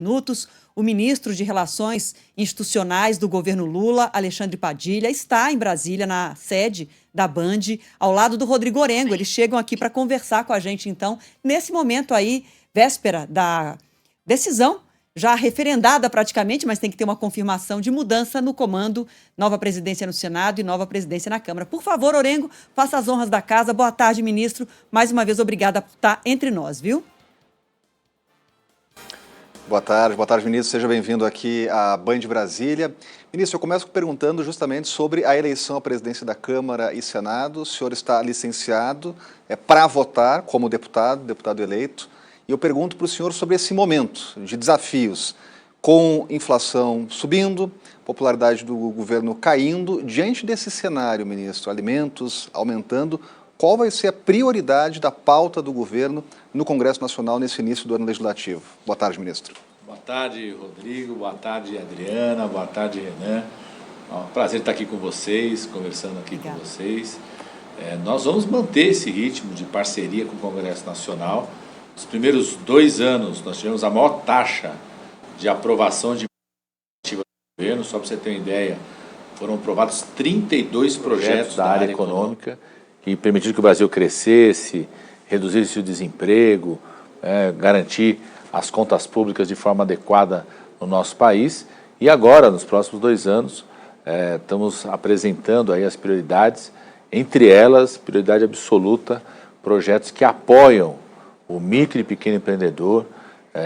minutos. O ministro de Relações Institucionais do governo Lula, Alexandre Padilha, está em Brasília, na sede da Band, ao lado do Rodrigo Orengo. Eles chegam aqui para conversar com a gente, então, nesse momento aí, véspera da decisão, já referendada praticamente, mas tem que ter uma confirmação de mudança no comando, nova presidência no Senado e nova presidência na Câmara. Por favor, Orengo, faça as honras da casa. Boa tarde, ministro. Mais uma vez, obrigada por estar entre nós, viu? Boa tarde, ministro. Seja bem-vindo aqui à Band Brasília. Ministro, eu começo perguntando justamente sobre a eleição à presidência da Câmara e Senado. O senhor está licenciado para votar como deputado eleito. E eu pergunto para o senhor sobre esse momento de desafios, com inflação subindo, popularidade do governo caindo. Diante desse cenário, ministro, alimentos aumentando, qual vai ser a prioridade da pauta do governo no Congresso Nacional nesse início do ano legislativo? Boa tarde, ministro. Boa tarde, Rodrigo. Boa tarde, Adriana. Boa tarde, Renan. É um prazer estar aqui com vocês, conversando aqui com vocês. Nós vamos manter esse ritmo de parceria com o Congresso Nacional. Nos primeiros 2 anos, nós tivemos a maior taxa de aprovação de iniciativa do governo. Só para você ter uma ideia, foram aprovados 32 projetos da área econômica que permitiram que o Brasil crescesse, reduzisse o desemprego, garantir as contas públicas de forma adequada no nosso país. E agora, nos próximos 2 anos, estamos apresentando aí as prioridades, entre elas, prioridade absoluta, projetos que apoiam o micro e pequeno empreendedor,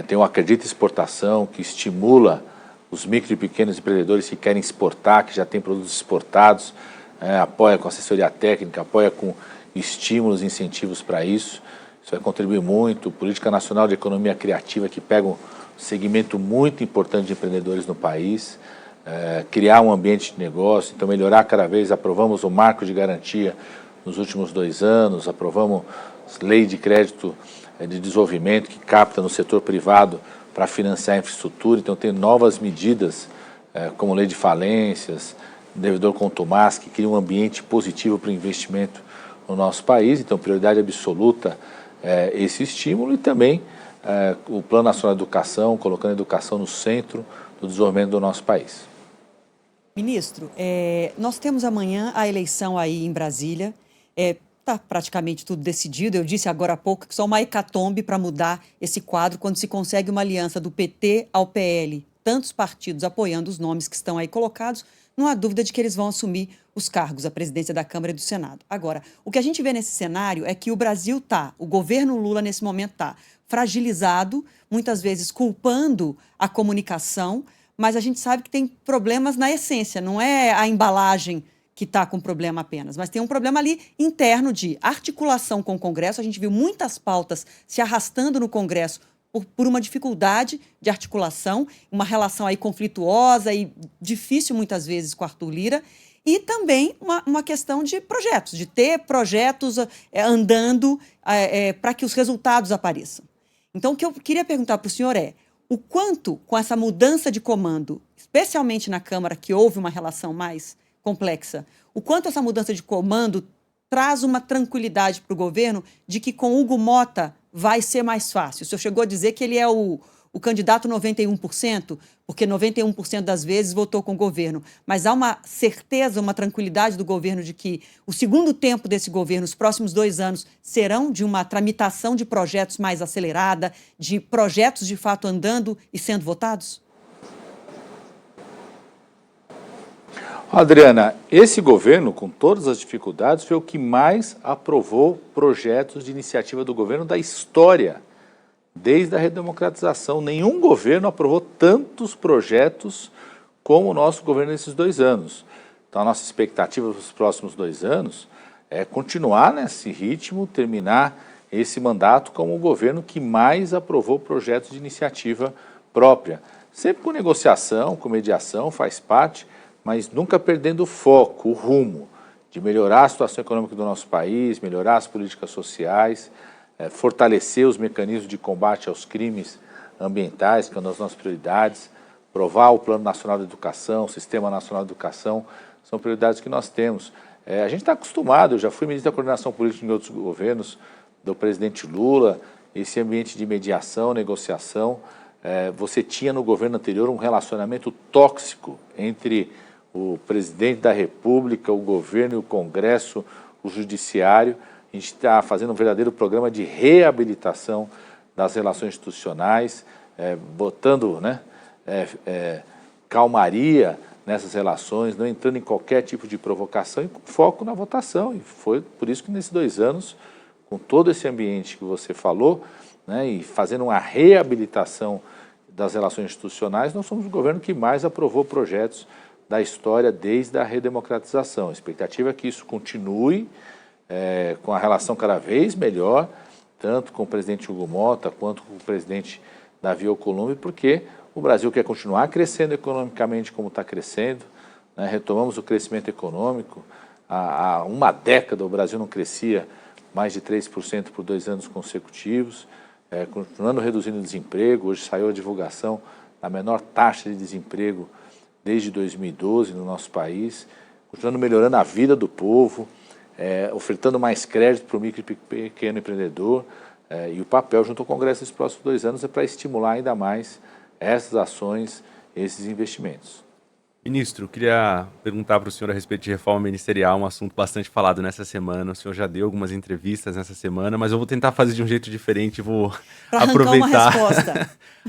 tem o Acredita Exportação, que estimula os micro e pequenos empreendedores que querem exportar, que já têm produtos exportados, apoia com assessoria técnica, apoia com estímulos e incentivos para isso. Isso vai contribuir muito. Política Nacional de Economia Criativa, que pega um segmento muito importante de empreendedores no país, criar um ambiente de negócio, então melhorar cada vez. Aprovamos o marco de garantia nos últimos 2 anos, aprovamos lei de crédito de desenvolvimento que capta no setor privado para financiar a infraestrutura. Então tem novas medidas, como lei de falências, devedor contumaz, que cria um ambiente positivo para o investimento no nosso país. Então, prioridade absoluta é esse estímulo e também o Plano Nacional de Educação, colocando a educação no centro do desenvolvimento do nosso país. Ministro, nós temos amanhã a eleição aí em Brasília. Está praticamente tudo decidido. Eu disse agora há pouco que só uma hecatombe para mudar esse quadro quando se consegue uma aliança do PT ao PL, tantos partidos apoiando os nomes que estão aí colocados. Não há dúvida de que eles vão assumir os cargos, a presidência da Câmara e do Senado. Agora, o que a gente vê nesse cenário é que o Brasil o governo Lula nesse momento está fragilizado, muitas vezes culpando a comunicação, mas a gente sabe que tem problemas na essência, não é a embalagem que está com problema apenas, mas tem um problema ali interno de articulação com o Congresso. A gente viu muitas pautas se arrastando no Congresso por uma dificuldade de articulação, uma relação aí conflituosa e difícil muitas vezes com Arthur Lira, e também uma questão de projetos, de ter projetos andando para que os resultados apareçam. Então, o que eu queria perguntar para o senhor o quanto, com essa mudança de comando, especialmente na Câmara, que houve uma relação mais complexa, o quanto essa mudança de comando traz uma tranquilidade para o governo de que com Hugo Mota vai ser mais fácil. O senhor chegou a dizer que ele é o candidato 91%, porque 91% das vezes votou com o governo. Mas há uma certeza, uma tranquilidade do governo de que o segundo tempo desse governo, os próximos 2 anos, serão de uma tramitação de projetos mais acelerada, de projetos de fato andando e sendo votados? Adriana, esse governo, com todas as dificuldades, foi o que mais aprovou projetos de iniciativa do governo da história, desde a redemocratização. Nenhum governo aprovou tantos projetos como o nosso governo nesses 2 anos. Então, a nossa expectativa para os próximos 2 anos é continuar nesse ritmo, terminar esse mandato como o governo que mais aprovou projetos de iniciativa própria. Sempre com negociação, com mediação, faz parte, mas nunca perdendo o foco, o rumo de melhorar a situação econômica do nosso país, melhorar as políticas sociais, fortalecer os mecanismos de combate aos crimes ambientais, que é uma das nossas prioridades, aprovar o Plano Nacional de Educação, o Sistema Nacional de Educação, são prioridades que nós temos. A gente está acostumado, eu já fui ministro da Coordenação Política em outros governos, do presidente Lula, esse ambiente de mediação, negociação, você tinha no governo anterior um relacionamento tóxico entre o presidente da República, o governo e o Congresso, o judiciário. A gente está fazendo um verdadeiro programa de reabilitação das relações institucionais, botando, né, calmaria nessas relações, não entrando em qualquer tipo de provocação e com foco na votação. E foi por isso que nesses 2 anos, com todo esse ambiente que você falou, né, e fazendo uma reabilitação das relações institucionais, nós somos o governo que mais aprovou projetos da história desde a redemocratização. A expectativa é que isso continue com a relação cada vez melhor, tanto com o presidente Hugo Motta quanto com o presidente Davi Alcolumbre, porque o Brasil quer continuar crescendo economicamente como está crescendo, né? Retomamos o crescimento econômico. Há uma década o Brasil não crescia mais de 3% por 2 anos consecutivos, continuando reduzindo o desemprego. Hoje saiu a divulgação da menor taxa de desemprego desde 2012 no nosso país, continuando melhorando a vida do povo, ofertando mais crédito para o micro e pequeno empreendedor, e o papel junto ao Congresso nesses próximos 2 anos é para estimular ainda mais essas ações, esses investimentos. Ministro, queria perguntar para o senhor a respeito de reforma ministerial, um assunto bastante falado nessa semana. O senhor já deu algumas entrevistas nessa semana, mas eu vou tentar fazer de um jeito diferente, vou aproveitar,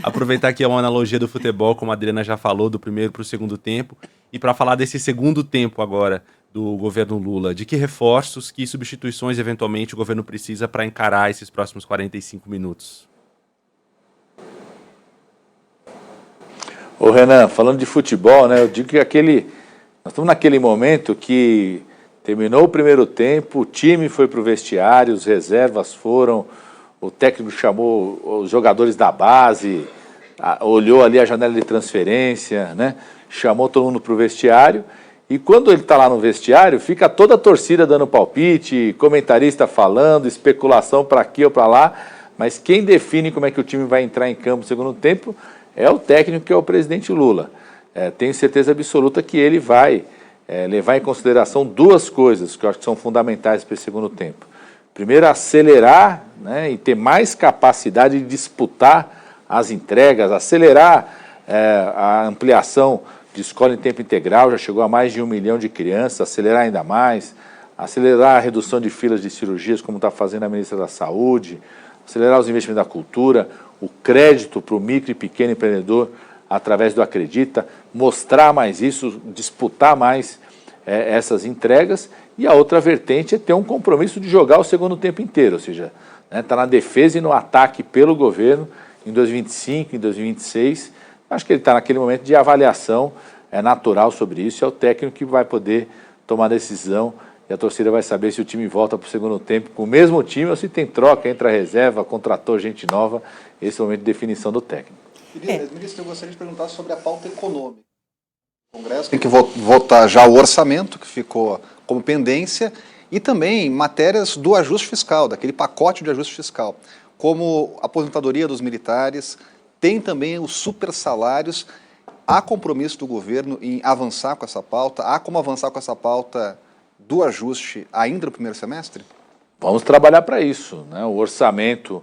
aproveitar que é uma analogia do futebol, como a Adriana já falou, do primeiro para o segundo tempo, e para falar desse segundo tempo agora do governo Lula. De que reforços, que substituições eventualmente o governo precisa para encarar esses próximos 45 minutos? Ô Renan, falando de futebol, né, eu digo que nós estamos naquele momento que terminou o primeiro tempo, o time foi para o vestiário, os reservas foram, o técnico chamou os jogadores da base, olhou ali a janela de transferência, né, chamou todo mundo para o vestiário, e quando ele está lá no vestiário, fica toda a torcida dando palpite, comentarista falando, especulação para aqui ou para lá, mas quem define como é que o time vai entrar em campo no segundo tempo é o técnico, que é o presidente Lula. Tenho certeza absoluta que ele vai levar em consideração 2 coisas que eu acho que são fundamentais para esse segundo tempo. Primeiro, acelerar, né, e ter mais capacidade de disputar as entregas, acelerar a ampliação de escola em tempo integral, já chegou a mais de 1 milhão de crianças, acelerar ainda mais, acelerar a redução de filas de cirurgias, como está fazendo a ministra da Saúde, acelerar os investimentos da cultura, o crédito para o micro e pequeno empreendedor através do Acredita, mostrar mais isso, disputar mais essas entregas. E a outra vertente é ter um compromisso de jogar o segundo tempo inteiro, ou seja, tá na defesa e no ataque pelo governo em 2025, em 2026. Acho que ele está naquele momento de avaliação natural sobre isso, é o técnico que vai poder tomar decisão e a torcida vai saber se o time volta para o segundo tempo com o mesmo time ou se tem troca, entra a reserva, contratou gente nova. Esse é o momento de definição do técnico. Ministro, eu gostaria de perguntar sobre a pauta econômica. O Congresso tem que votar já o orçamento, que ficou como pendência, e também matérias do ajuste fiscal, daquele pacote de ajuste fiscal, como a aposentadoria dos militares, tem também os super salários. Há compromisso do governo em avançar com essa pauta? Há como avançar com essa pauta do ajuste ainda no primeiro semestre? Vamos trabalhar para isso, né? O orçamento,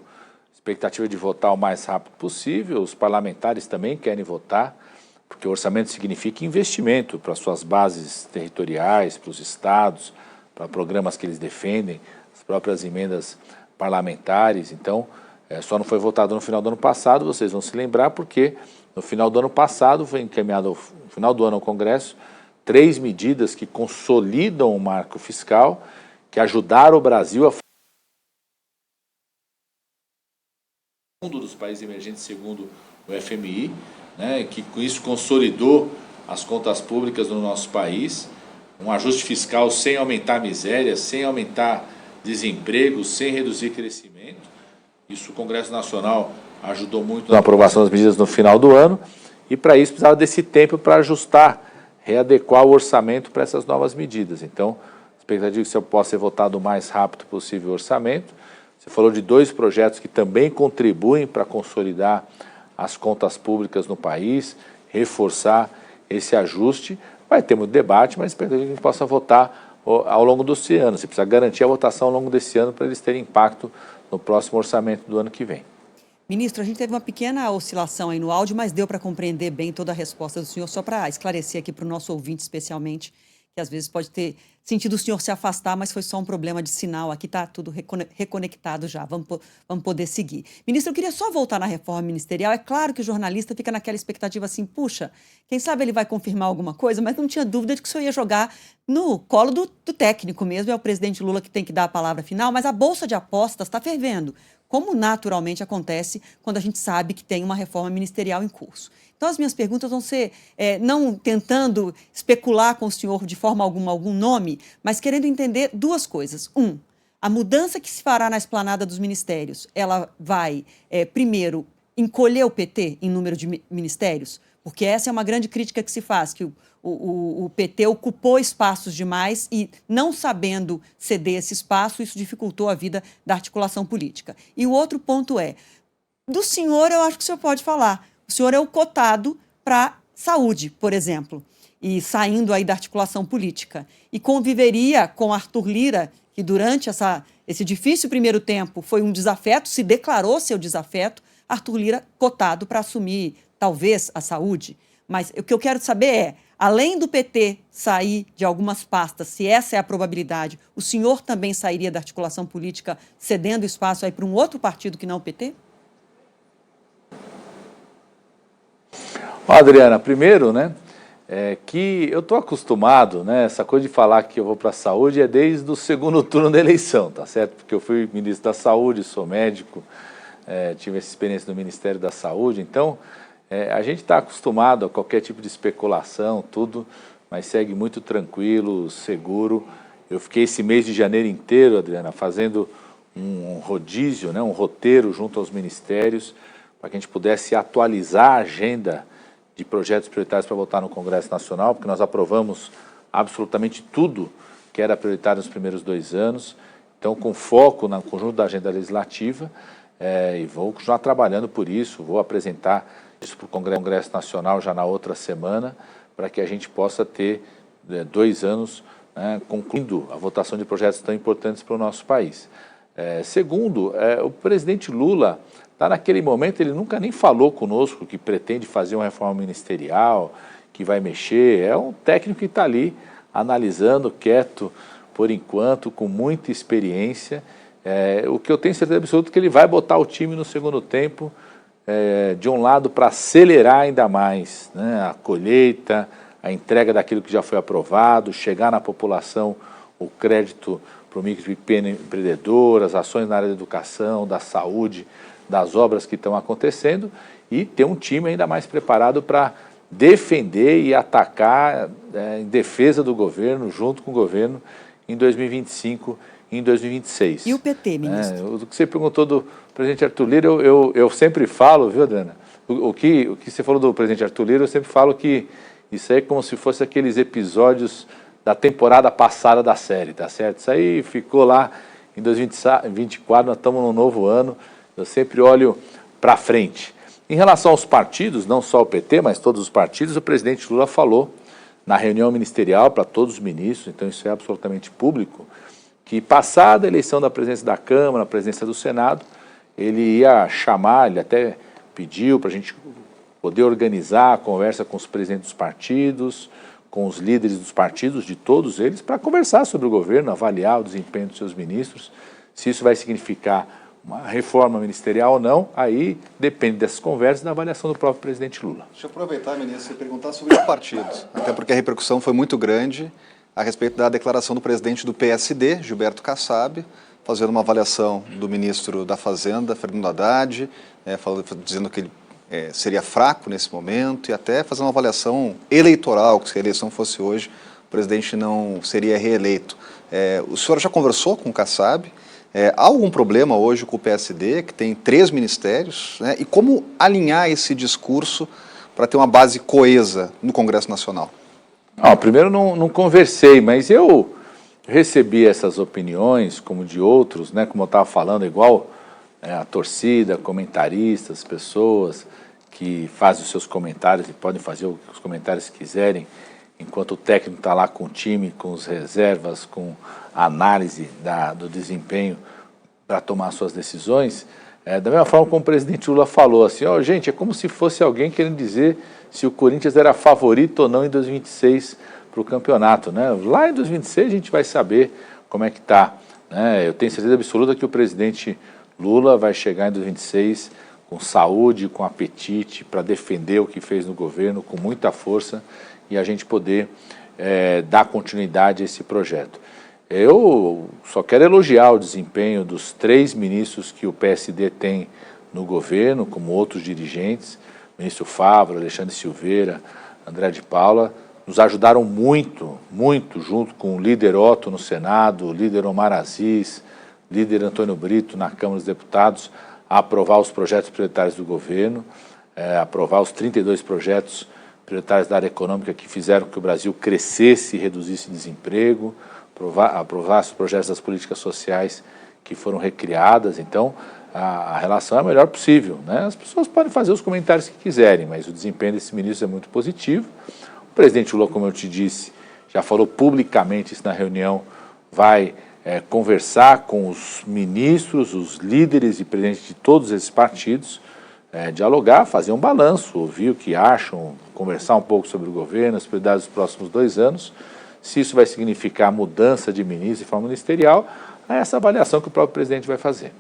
expectativa de votar o mais rápido possível, os parlamentares também querem votar, porque o orçamento significa investimento para suas bases territoriais, para os estados, para programas que eles defendem, as próprias emendas parlamentares. Então, só não foi votado no final do ano passado, vocês vão se lembrar, porque no final do ano passado foi encaminhado, no final do ano ao Congresso, 3 medidas que consolidam o marco fiscal, que ajudaram o Brasil a um dos países emergentes segundo o FMI, né, que com isso consolidou as contas públicas no nosso país, um ajuste fiscal sem aumentar a miséria, sem aumentar desemprego, sem reduzir crescimento. Isso o Congresso Nacional ajudou muito na aprovação das medidas no final do ano, e para isso precisava desse tempo para ajustar, readequar o orçamento para essas novas medidas. Então, a expectativa é que você possa ser votado o mais rápido possível o orçamento. Você falou de 2 projetos que também contribuem para consolidar as contas públicas no país, reforçar esse ajuste. Vai ter muito debate, mas a expectativa é que a gente possa votar ao longo desse ano. Você precisa garantir a votação ao longo desse ano para eles terem impacto no próximo orçamento do ano que vem. Ministro, a gente teve uma pequena oscilação aí no áudio, mas deu para compreender bem toda a resposta do senhor, só para esclarecer aqui para o nosso ouvinte especialmente, que às vezes pode ter sentido o senhor se afastar, mas foi só um problema de sinal, aqui está tudo reconectado já, vamos poder seguir. Ministro, eu queria só voltar na reforma ministerial, é claro que o jornalista fica naquela expectativa assim, puxa, quem sabe ele vai confirmar alguma coisa, mas não tinha dúvida de que o senhor ia jogar no colo do técnico mesmo, é o presidente Lula que tem que dar a palavra final, mas a bolsa de apostas está fervendo, como naturalmente acontece quando a gente sabe que tem uma reforma ministerial em curso. Então, as minhas perguntas vão ser, não tentando especular com o senhor de forma alguma algum nome, mas querendo entender duas coisas. A mudança que se fará na esplanada dos ministérios, ela vai, primeiro, encolher o PT em número de ministérios? Porque essa é uma grande crítica que se faz, que o PT ocupou espaços demais e, não sabendo ceder esse espaço, isso dificultou a vida da articulação política. E o outro ponto do senhor, eu acho que o senhor pode falar. O senhor é o cotado para saúde, por exemplo, e saindo aí da articulação política. E conviveria com Arthur Lira, que durante esse difícil primeiro tempo foi um desafeto, se declarou seu desafeto, Arthur Lira cotado para assumir, talvez, a saúde. Mas o que eu quero saber além do PT sair de algumas pastas, se essa é a probabilidade, o senhor também sairia da articulação política cedendo espaço aí para um outro partido que não o PT? Adriana, primeiro, que eu estou acostumado, essa coisa de falar que eu vou para a saúde é desde o segundo turno da eleição, tá certo? Porque eu fui ministro da Saúde, sou médico, tive essa experiência no Ministério da Saúde, então a gente está acostumado a qualquer tipo de especulação, tudo, mas segue muito tranquilo, seguro. Eu fiquei esse mês de janeiro inteiro, Adriana, fazendo um rodízio, um roteiro junto aos ministérios, para que a gente pudesse atualizar a agenda de projetos prioritários para votar no Congresso Nacional, porque nós aprovamos absolutamente tudo que era prioritário nos primeiros 2 anos, então com foco no conjunto da agenda legislativa, e vou continuar trabalhando por isso, vou apresentar isso para o Congresso Nacional já na outra semana, para que a gente possa ter 2 anos concluindo a votação de projetos tão importantes para o nosso país. Segundo, o presidente Lula está naquele momento, ele nunca nem falou conosco que pretende fazer uma reforma ministerial, que vai mexer, é um técnico que está ali analisando, quieto por enquanto, com muita experiência. O que eu tenho certeza absoluta é que ele vai botar o time no segundo tempo, de um lado para acelerar ainda mais a colheita, a entrega daquilo que já foi aprovado, chegar na população o crédito para o micro e pequeno empreendedor, as ações na área da educação, da saúde, das obras que estão acontecendo e ter um time ainda mais preparado para defender e atacar em defesa do governo, junto com o governo, em 2025 e em 2026. E o PT, ministro? O que você perguntou do presidente Arthur Lira, eu sempre falo, viu, Adriana? O que você falou do presidente Arthur Lira, eu sempre falo que isso aí é como se fosse aqueles episódios da temporada passada da série, tá certo? Isso aí ficou lá em 2024, nós estamos no novo ano, eu sempre olho para frente. Em relação aos partidos, não só o PT, mas todos os partidos, o presidente Lula falou na reunião ministerial para todos os ministros, então isso é absolutamente público, que passada a eleição da presidência da Câmara, a presidência do Senado, ele ia chamar, ele até pediu para a gente poder organizar a conversa com os presidentes dos partidos, com os líderes dos partidos, de todos eles, para conversar sobre o governo, avaliar o desempenho dos seus ministros, se isso vai significar uma reforma ministerial ou não, aí depende dessas conversas e da avaliação do próprio presidente Lula. Deixa eu aproveitar, ministro, e perguntar sobre os partidos, até porque a repercussão foi muito grande a respeito da declaração do presidente do PSD, Gilberto Kassab, fazendo uma avaliação do ministro da Fazenda, Fernando Haddad, dizendo que ele seria fraco nesse momento e até fazendo uma avaliação eleitoral, que se a eleição fosse hoje, o presidente não seria reeleito. O senhor já conversou com o Kassab? Há algum problema hoje com o PSD, que tem 3 ministérios, e como alinhar esse discurso para ter uma base coesa no Congresso Nacional? Primeiro não conversei, mas eu recebi essas opiniões, como de outros, como eu estava falando, igual a torcida, comentaristas, pessoas que fazem os seus comentários e podem fazer os comentários que quiserem, enquanto o técnico está lá com o time, com as reservas, com a análise do desempenho para tomar suas decisões. Da mesma forma como o presidente Lula falou, assim, gente, é como se fosse alguém querendo dizer se o Corinthians era favorito ou não em 2026 para o campeonato, né? Lá em 2026 a gente vai saber como é que está, né? Eu tenho certeza absoluta que o presidente Lula vai chegar em 2026 com saúde, com apetite, para defender o que fez no governo, com muita força, e a gente poder dar continuidade a esse projeto. Eu só quero elogiar o desempenho dos 3 ministros que o PSD tem no governo, como outros dirigentes, o ministro Favaro, Alexandre Silveira, André de Paula, nos ajudaram muito, muito, junto com o líder Otto no Senado, o líder Omar Aziz, líder Antônio Brito na Câmara dos Deputados, a aprovar os projetos prioritários do governo, aprovar os 32 projetos prioritários da área econômica que fizeram que o Brasil crescesse e reduzisse desemprego, aprovar os projetos das políticas sociais que foram recriadas. Então, a relação é a melhor possível, né? As pessoas podem fazer os comentários que quiserem, mas o desempenho desse ministro é muito positivo. O presidente Lula, como eu te disse, já falou publicamente isso na reunião, vai conversar com os ministros, os líderes e presidentes de todos esses partidos, dialogar, fazer um balanço, ouvir o que acham, conversar um pouco sobre o governo, as prioridades dos próximos 2 anos. Se isso vai significar mudança de ministro e forma ministerial, é essa avaliação que o próprio presidente vai fazer.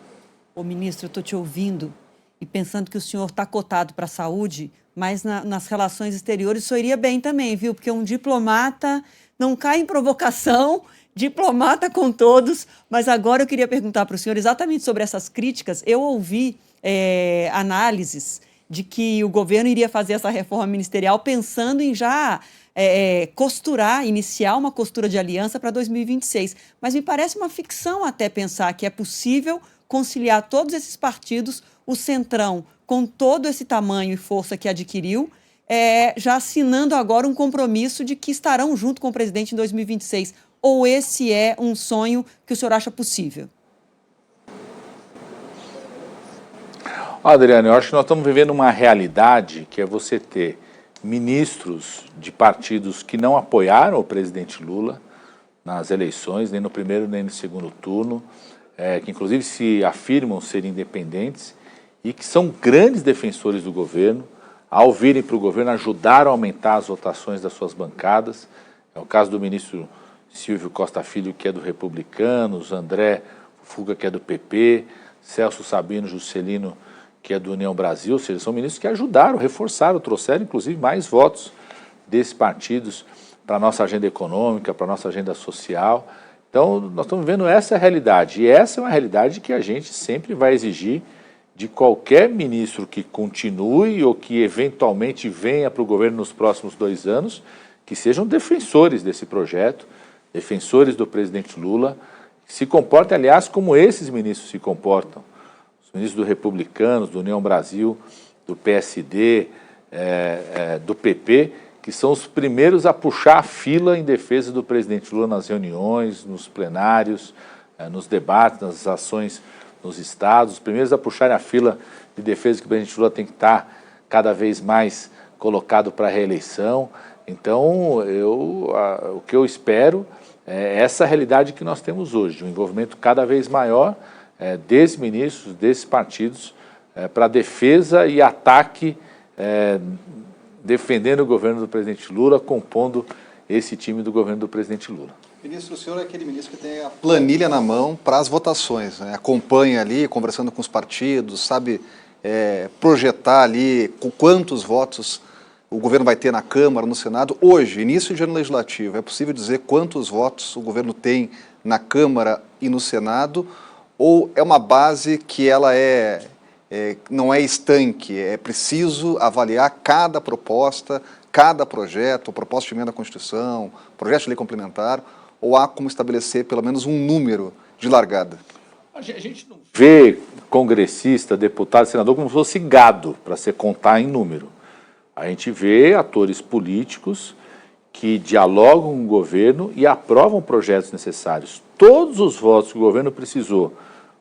Ô, ministro, eu estou te ouvindo e pensando que o senhor está cotado para a saúde, mas nas relações exteriores o senhor iria bem também, viu? Porque um diplomata não cai em provocação, diplomata com todos. Mas agora eu queria perguntar para o senhor exatamente sobre essas críticas. Eu ouvi análises de que o governo iria fazer essa reforma ministerial pensando em já iniciar uma costura de aliança para 2026. Mas me parece uma ficção até pensar que é possível conciliar todos esses partidos, o Centrão, com todo esse tamanho e força que adquiriu, já assinando agora um compromisso de que estarão junto com o presidente em 2026. Ou esse é um sonho que o senhor acha possível? Adriana, eu acho que nós estamos vivendo uma realidade que é você ter ministros de partidos que não apoiaram o presidente Lula nas eleições, nem no primeiro nem no segundo turno, que inclusive se afirmam ser independentes e que são grandes defensores do governo, ao virem para o governo ajudaram a aumentar as votações das suas bancadas. É o caso do ministro Silvio Costa Filho, que é do Republicanos, André Fuga, que é do PP, Celso Sabino Juscelino, que é do União Brasil, ou seja, são ministros que ajudaram, reforçaram, trouxeram inclusive mais votos desses partidos para a nossa agenda econômica, para a nossa agenda social. Então, nós estamos vendo essa realidade, e essa é uma realidade que a gente sempre vai exigir de qualquer ministro que continue ou que eventualmente venha para o governo nos próximos 2 anos, que sejam defensores desse projeto, defensores do presidente Lula, que se comportem, aliás, como esses ministros se comportam. Os ministros do Republicanos, do União Brasil, do PSD, do PP, que são os primeiros a puxar a fila em defesa do presidente Lula nas reuniões, nos plenários, nos debates, nas ações nos estados, os primeiros a puxarem a fila de defesa que o presidente Lula tem que estar cada vez mais colocado para a reeleição. Então, o que eu espero é essa realidade que nós temos hoje, um envolvimento cada vez maior desses ministros, desses partidos, para defesa e ataque, defendendo o governo do presidente Lula, compondo esse time do governo do presidente Lula. Ministro, o senhor é aquele ministro que tem a planilha na mão para as votações, né? Acompanha ali, conversando com os partidos, sabe projetar ali com quantos votos o governo vai ter na Câmara, no Senado. Hoje, início de ano legislativo, é possível dizer quantos votos o governo tem na Câmara e no Senado? Ou é uma base que ela não é estanque, é preciso avaliar cada proposta, cada projeto, proposta de emenda à Constituição, projeto de lei complementar, ou há como estabelecer pelo menos um número de largada? A gente não vê congressista, deputado, senador como se fosse gado para se contar em número. A gente vê atores políticos que dialogam com o governo e aprovam projetos necessários. Todos os votos que o governo precisou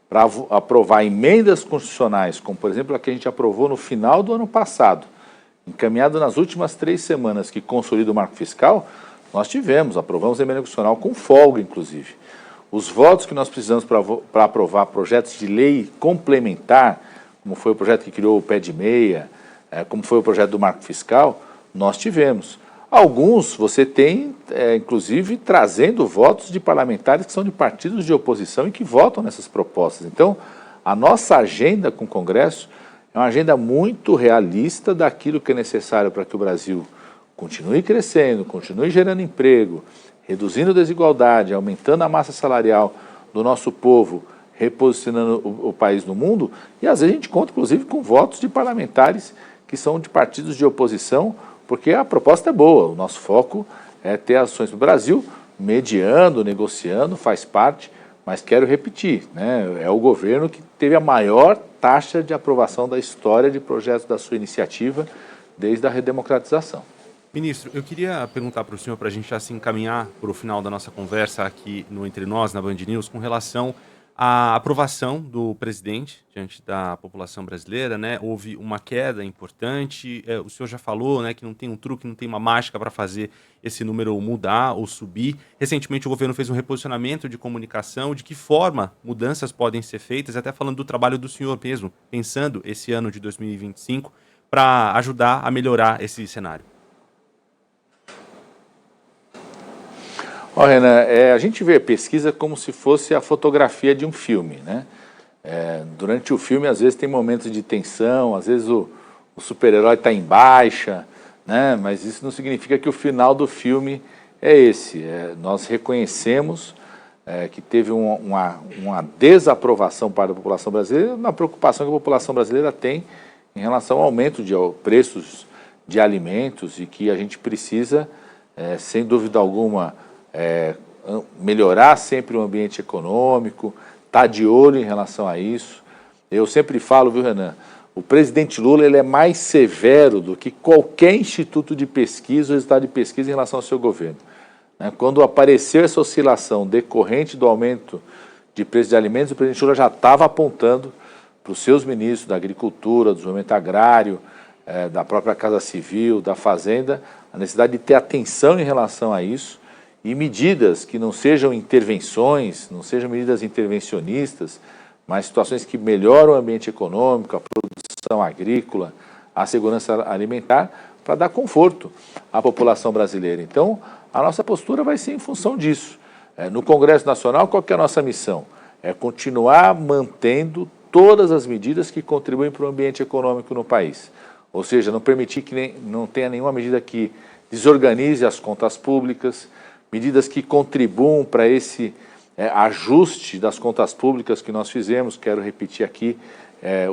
para aprovar emendas constitucionais, como por exemplo a que a gente aprovou no final do ano passado, encaminhado nas últimas 3 semanas, que consolida o marco fiscal, nós aprovamos a emenda constitucional com folga, inclusive. Os votos que nós precisamos para aprovar projetos de lei complementar, como foi o projeto que criou o pé de meia, como foi o projeto do marco fiscal, nós tivemos. Alguns você tem, inclusive, trazendo votos de parlamentares que são de partidos de oposição e que votam nessas propostas. Então, a nossa agenda com o Congresso é uma agenda muito realista daquilo que é necessário para que o Brasil continue crescendo, continue gerando emprego, reduzindo a desigualdade, aumentando a massa salarial do nosso povo, reposicionando o país no mundo, e às vezes a gente conta, inclusive, com votos de parlamentares que são de partidos de oposição, porque a proposta é boa. O nosso foco é ter ações no Brasil, mediando, negociando, faz parte, mas quero repetir, né, é o governo que teve a maior taxa de aprovação da história de projetos da sua iniciativa desde a redemocratização. Ministro, eu queria perguntar para o senhor, para a gente já se encaminhar para o final da nossa conversa aqui no Entre Nós, na Band News, com relação à aprovação do presidente diante da população brasileira, né? Houve uma queda importante, o senhor já falou, né, que não tem um truque, não tem uma mágica para fazer esse número mudar ou subir. Recentemente o governo fez um reposicionamento de comunicação, de que forma mudanças podem ser feitas, até falando do trabalho do senhor mesmo, pensando esse ano de 2025, para ajudar a melhorar esse cenário. Renan, a gente vê a pesquisa como se fosse a fotografia de um filme, né? Durante o filme, às vezes, tem momentos de tensão, às vezes o super-herói está em baixa, né? Mas isso não significa que o final do filme é esse. Nós reconhecemos que teve uma desaprovação para a população brasileira, uma preocupação que a população brasileira tem em relação ao aumento de preços de alimentos e que a gente precisa, sem dúvida alguma, melhorar sempre o ambiente econômico, estar de olho em relação a isso. Eu sempre falo, viu, Renan, o presidente Lula ele é mais severo do que qualquer instituto de pesquisa ou resultado de pesquisa em relação ao seu governo. Quando apareceu essa oscilação decorrente do aumento de preços de alimentos, o presidente Lula já estava apontando para os seus ministros da Agricultura, do Desenvolvimento Agrário, da própria Casa Civil, da Fazenda, a necessidade de ter atenção em relação a isso, e medidas que não sejam intervenções, não sejam medidas intervencionistas, mas situações que melhoram o ambiente econômico, a produção agrícola, a segurança alimentar, para dar conforto à população brasileira. Então, a nossa postura vai ser em função disso. No Congresso Nacional, qual que é a nossa missão? É continuar mantendo todas as medidas que contribuem para o ambiente econômico no país. Ou seja, não permitir que não tenha nenhuma medida que desorganize as contas públicas, medidas que contribuam para esse ajuste das contas públicas que nós fizemos. Quero repetir aqui,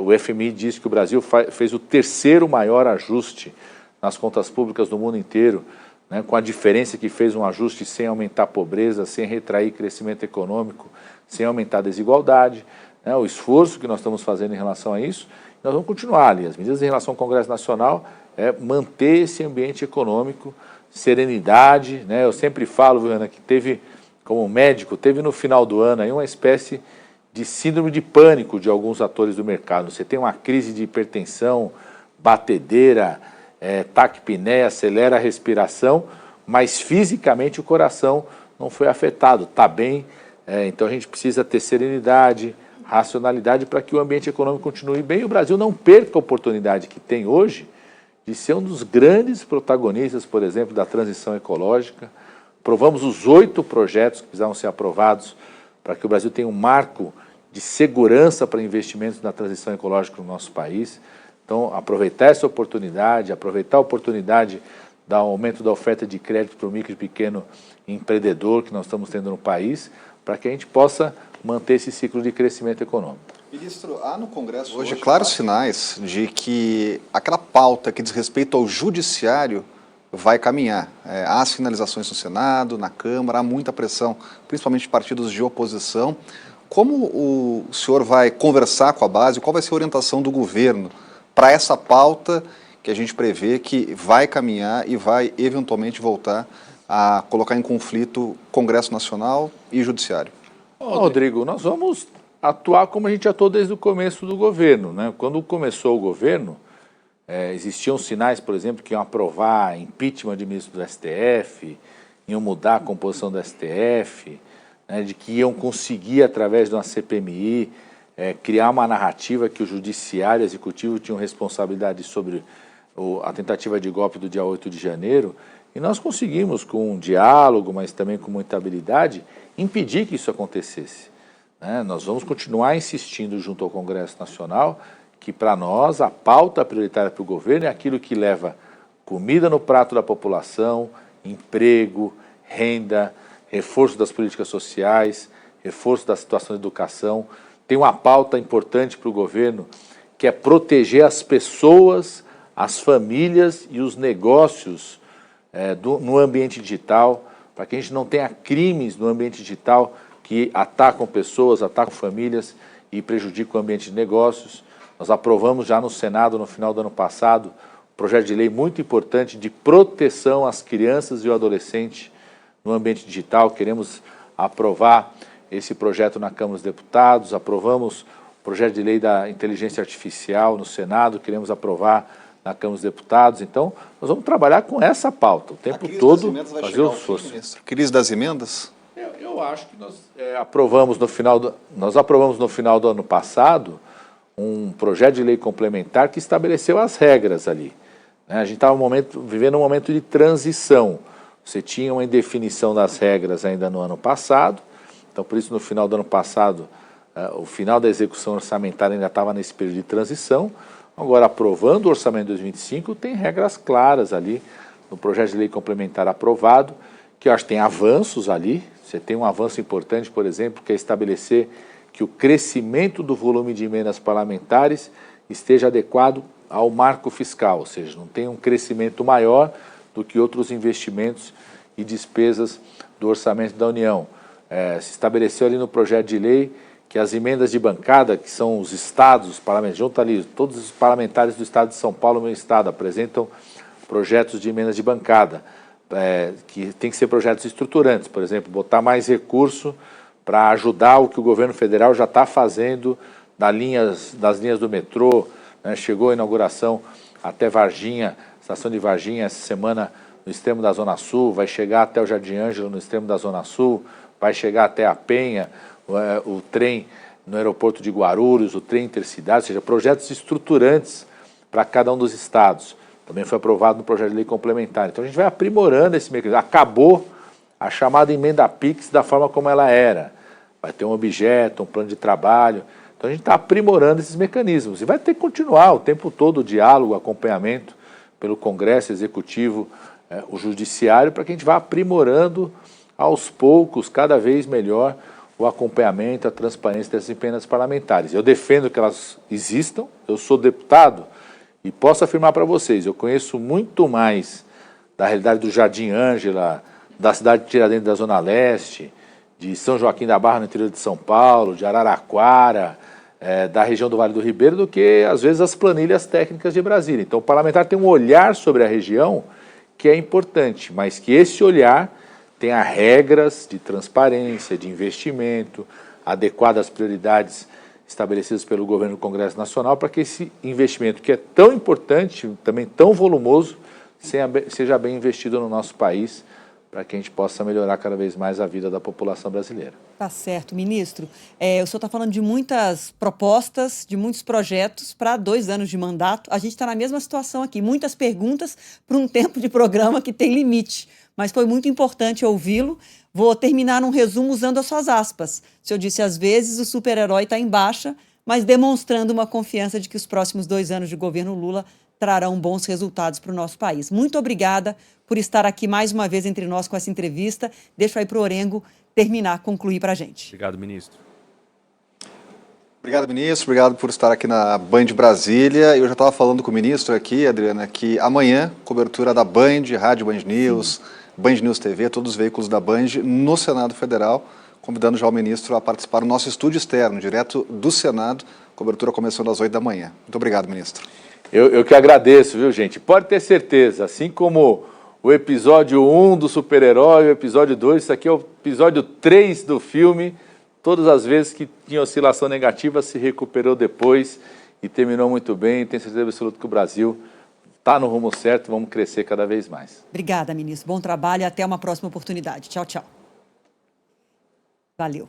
o FMI diz que o Brasil fez o terceiro maior ajuste nas contas públicas do mundo inteiro, né, com a diferença que fez um ajuste sem aumentar a pobreza, sem retrair crescimento econômico, sem aumentar a desigualdade, né, o esforço que nós estamos fazendo em relação a isso. Nós vamos continuar ali. As medidas em relação ao Congresso Nacional é manter esse ambiente econômico, serenidade, né? Eu sempre falo, viu, Ana, que teve, como médico, teve no final do ano aí uma espécie de síndrome de pânico de alguns atores do mercado. Você tem uma crise de hipertensão, batedeira, taquipneia, acelera a respiração, mas fisicamente o coração não foi afetado, está bem. Então a gente precisa ter serenidade, racionalidade para que o ambiente econômico continue bem e o Brasil não perca a oportunidade que tem hoje de ser um dos grandes protagonistas, por exemplo, da transição ecológica. Aprovamos os 8 projetos que precisavam ser aprovados para que o Brasil tenha um marco de segurança para investimentos na transição ecológica no nosso país. Então, aproveitar essa oportunidade, aproveitar a oportunidade do aumento da oferta de crédito para o micro e pequeno empreendedor que nós estamos tendo no país, para que a gente possa manter esse ciclo de crescimento econômico. Ministro, há no Congresso hoje claros sinais de que aquela pauta que diz respeito ao judiciário vai caminhar. Há sinalizações no Senado, na Câmara, há muita pressão, principalmente de partidos de oposição. Como o senhor vai conversar com a base, qual vai ser a orientação do governo para essa pauta que a gente prevê que vai caminhar e vai eventualmente voltar a colocar em conflito Congresso Nacional e Judiciário? Rodrigo, nós vamos atuar como a gente atuou desde o começo do governo, né? Quando começou o governo, existiam sinais, por exemplo, que iam aprovar impeachment de ministro do STF, iam mudar a composição do STF, né, de que iam conseguir, através de uma CPMI, criar uma narrativa que o judiciário e o executivo tinham responsabilidade sobre a tentativa de golpe do dia 8 de janeiro, e nós conseguimos, com um diálogo, mas também com muita habilidade, impedir que isso acontecesse. Nós vamos continuar insistindo junto ao Congresso Nacional que, para nós, a pauta prioritária para o governo é aquilo que leva comida no prato da população, emprego, renda, reforço das políticas sociais, reforço da situação de educação. Tem uma pauta importante para o governo, que é proteger as pessoas, as famílias e os negócios no ambiente digital, para que a gente não tenha crimes no ambiente digital que atacam pessoas, atacam famílias e prejudicam o ambiente de negócios. Nós aprovamos já no Senado, no final do ano passado, um projeto de lei muito importante de proteção às crianças e ao adolescente no ambiente digital. Queremos aprovar esse projeto na Câmara dos Deputados, aprovamos o projeto de lei da inteligência artificial no Senado, queremos aprovar na Câmara dos Deputados. Então, nós vamos trabalhar com essa pauta o tempo todo, fazer o esforço. Crise das emendas? Eu acho que nós aprovamos no final do ano passado um projeto de lei complementar que estabeleceu as regras ali. A gente estava vivendo um momento de transição. Você tinha uma indefinição das regras ainda no ano passado, então por isso no final do ano passado, o final da execução orçamentária ainda estava nesse período de transição. Agora, aprovando o orçamento de 2025, tem regras claras ali no projeto de lei complementar aprovado, que eu acho que tem avanços ali. Você tem um avanço importante, por exemplo, que é estabelecer que o crescimento do volume de emendas parlamentares esteja adequado ao marco fiscal, ou seja, não tem um crescimento maior do que outros investimentos e despesas do orçamento da União. Se estabeleceu ali no projeto de lei que as emendas de bancada, que são os estados, os parlamentares, junto ali, todos os parlamentares do estado de São Paulo, meu estado, apresentam projetos de emendas de bancada, que tem que ser projetos estruturantes, por exemplo, botar mais recurso para ajudar o que o governo federal já está fazendo das linhas do metrô, chegou a inauguração até Varginha, estação de Varginha, essa semana no extremo da Zona Sul, vai chegar até o Jardim Ângelo no extremo da Zona Sul, vai chegar até a Penha, o trem no aeroporto de Guarulhos, o trem intercidade, ou seja, projetos estruturantes para cada um dos estados. Também foi aprovado no projeto de lei complementar. Então a gente vai aprimorando esse mecanismo. Acabou a chamada emenda PIX da forma como ela era. Vai ter um objeto, um plano de trabalho. Então a gente está aprimorando esses mecanismos. E vai ter que continuar o tempo todo o diálogo, o acompanhamento pelo Congresso, Executivo, o Judiciário, para que a gente vá aprimorando aos poucos, cada vez melhor, o acompanhamento, a transparência dessas emendas parlamentares. Eu defendo que elas existam, eu sou deputado e posso afirmar para vocês, eu conheço muito mais da realidade do Jardim Ângela, da cidade de Tiradentes da Zona Leste, de São Joaquim da Barra no interior de São Paulo, de Araraquara, da região do Vale do Ribeiro, do que, às vezes, as planilhas técnicas de Brasília. Então, o parlamentar tem um olhar sobre a região que é importante, mas que esse olhar tenha regras de transparência, de investimento, adequadas às prioridades estabelecidas pelo governo do Congresso Nacional, para que esse investimento, que é tão importante, também tão volumoso, seja bem investido no nosso país, para que a gente possa melhorar cada vez mais a vida da população brasileira. Tá certo, ministro. O senhor está falando de muitas propostas, de muitos projetos para 2 anos de mandato. A gente está na mesma situação aqui. Muitas perguntas para um tempo de programa que tem limite. Mas foi muito importante ouvi-lo. Vou terminar um resumo usando as suas aspas. O senhor disse, às vezes, o super-herói está em baixa, mas demonstrando uma confiança de que os próximos 2 anos de governo Lula trarão bons resultados para o nosso país. Muito obrigada por estar aqui mais uma vez entre nós com essa entrevista. Deixo aí para o Orengo concluir para a gente. Obrigado, ministro. Obrigado, ministro. Obrigado por estar aqui na Band Brasília. Eu já estava falando com o ministro aqui, Adriana, que amanhã, cobertura da Band, Rádio Band News, Band News TV, todos os veículos da Band, no Senado Federal, convidando já o ministro a participar do nosso estúdio externo, direto do Senado, cobertura começando às 8 da manhã. Muito obrigado, ministro. Eu que agradeço, viu, gente? Pode ter certeza, assim como o episódio 1 do super-herói, o episódio 2, isso aqui é o episódio 3 do filme. Todas as vezes que tinha oscilação negativa, se recuperou depois e terminou muito bem. Tenho certeza absoluta que o Brasil está no rumo certo e vamos crescer cada vez mais. Obrigada, ministro. Bom trabalho e até uma próxima oportunidade. Tchau, tchau. Valeu.